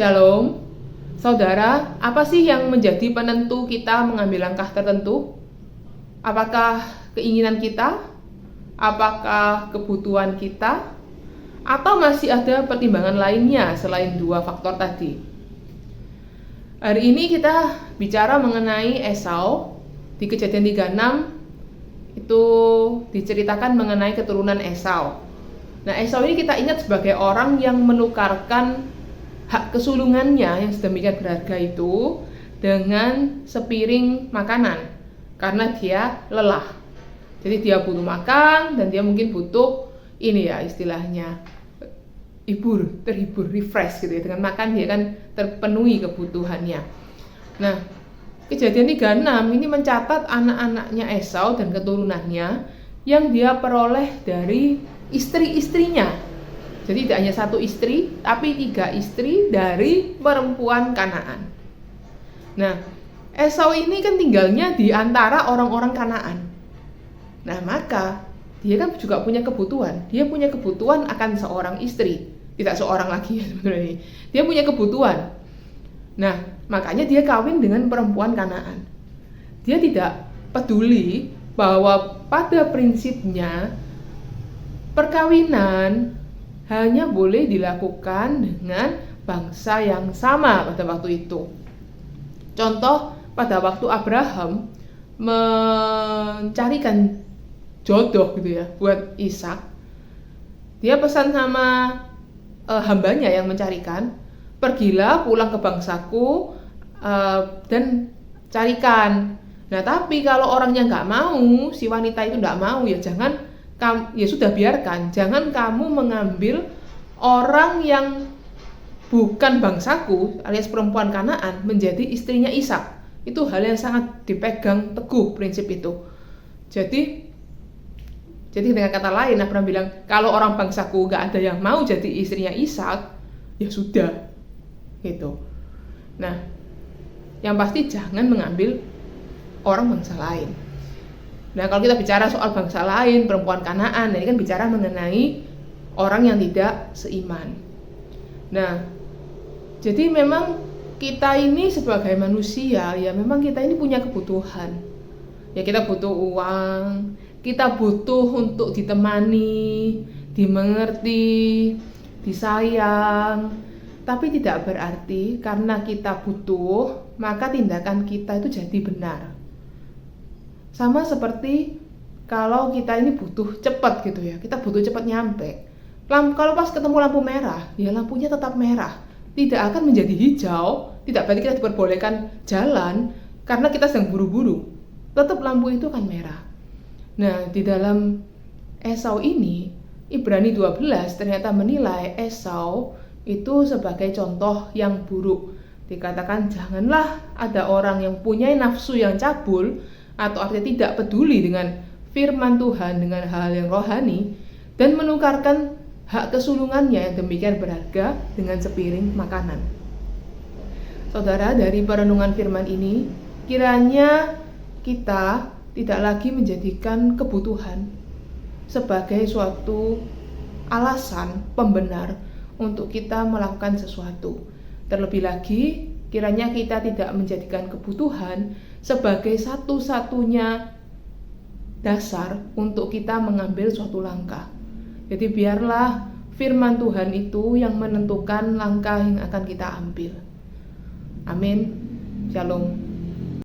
Shalom. Saudara, apa sih yang menjadi penentu kita mengambil langkah tertentu? Apakah keinginan kita? Apakah kebutuhan kita? Atau masih ada pertimbangan lainnya selain dua faktor tadi? Hari ini kita bicara mengenai Esau. Di Kejadian 36 itu diceritakan mengenai keturunan Esau. Nah, Esau ini kita ingat sebagai orang yang menukarkan hak kesulungannya yang sedemikian berharga itu dengan sepiring makanan karena dia lelah. Jadi dia butuh makan dan dia mungkin butuh istilahnya terhibur, refresh gitu ya. Dengan makan dia kan terpenuhi kebutuhannya. Nah, Kejadian 36 ini mencatat anak-anaknya Esau dan keturunannya yang dia peroleh dari istri-istrinya. Jadi tidak hanya satu istri, tapi 3 istri dari perempuan Kanaan. Nah, Esau ini kan tinggalnya di antara orang-orang Kanaan. Nah, maka dia kan juga punya kebutuhan. Dia punya kebutuhan akan seorang istri. Tidak seorang lagi ya sebenarnya. Dia punya kebutuhan. Nah, makanya dia kawin dengan perempuan Kanaan. Dia tidak peduli bahwa pada prinsipnya perkawinan hanya boleh dilakukan dengan bangsa yang sama pada waktu itu. Contoh, pada waktu Abraham mencarikan jodoh gitu ya buat Ishak, dia pesan sama hambanya yang mencarikan, pergilah pulang ke bangsaku dan carikan. Nah, tapi kalau orangnya nggak mau, si wanita itu nggak mau, ya sudah biarkan, jangan kamu mengambil orang yang bukan bangsaku alias perempuan Kanaan menjadi istrinya Ishak. Itu hal yang sangat dipegang teguh prinsip itu. Jadi dengan kata lain Abraham bilang, kalau orang bangsaku nggak ada yang mau jadi istrinya Ishak, ya sudah gitu. Nah, yang pasti jangan mengambil orang bangsa lain. Nah, kalau kita bicara soal bangsa lain, perempuan Kanaan, ini kan bicara mengenai orang yang tidak seiman. Nah, jadi memang kita ini sebagai manusia, ya memang kita ini punya kebutuhan. Ya, kita butuh uang, kita butuh untuk ditemani, dimengerti, disayang. Tapi tidak berarti karena kita butuh, maka tindakan kita itu jadi benar. Sama seperti kalau kita ini butuh cepat gitu ya, kita butuh cepat nyampe. Kalau pas ketemu lampu merah, ya lampunya tetap merah, tidak akan menjadi hijau. Tidak berarti kita diperbolehkan jalan karena kita sedang buru-buru, tetap lampu itu akan merah. Nah, di dalam Esau ini, Ibrani 12 ternyata menilai Esau itu sebagai contoh yang buruk. Dikatakan janganlah ada orang yang punya nafsu yang cabul, atau artinya tidak peduli dengan firman Tuhan, dengan hal yang rohani, dan menukarkan hak kesulungannya yang demikian berharga dengan sepiring makanan. Saudara, dari perenungan firman ini, kiranya kita tidak lagi menjadikan kebutuhan sebagai suatu alasan pembenar untuk kita melakukan sesuatu. Terlebih lagi, kiranya kita tidak menjadikan kebutuhan sebagai satu-satunya dasar untuk kita mengambil suatu langkah. Jadi biarlah firman Tuhan itu yang menentukan langkah yang akan kita ambil. Amin. Shalom.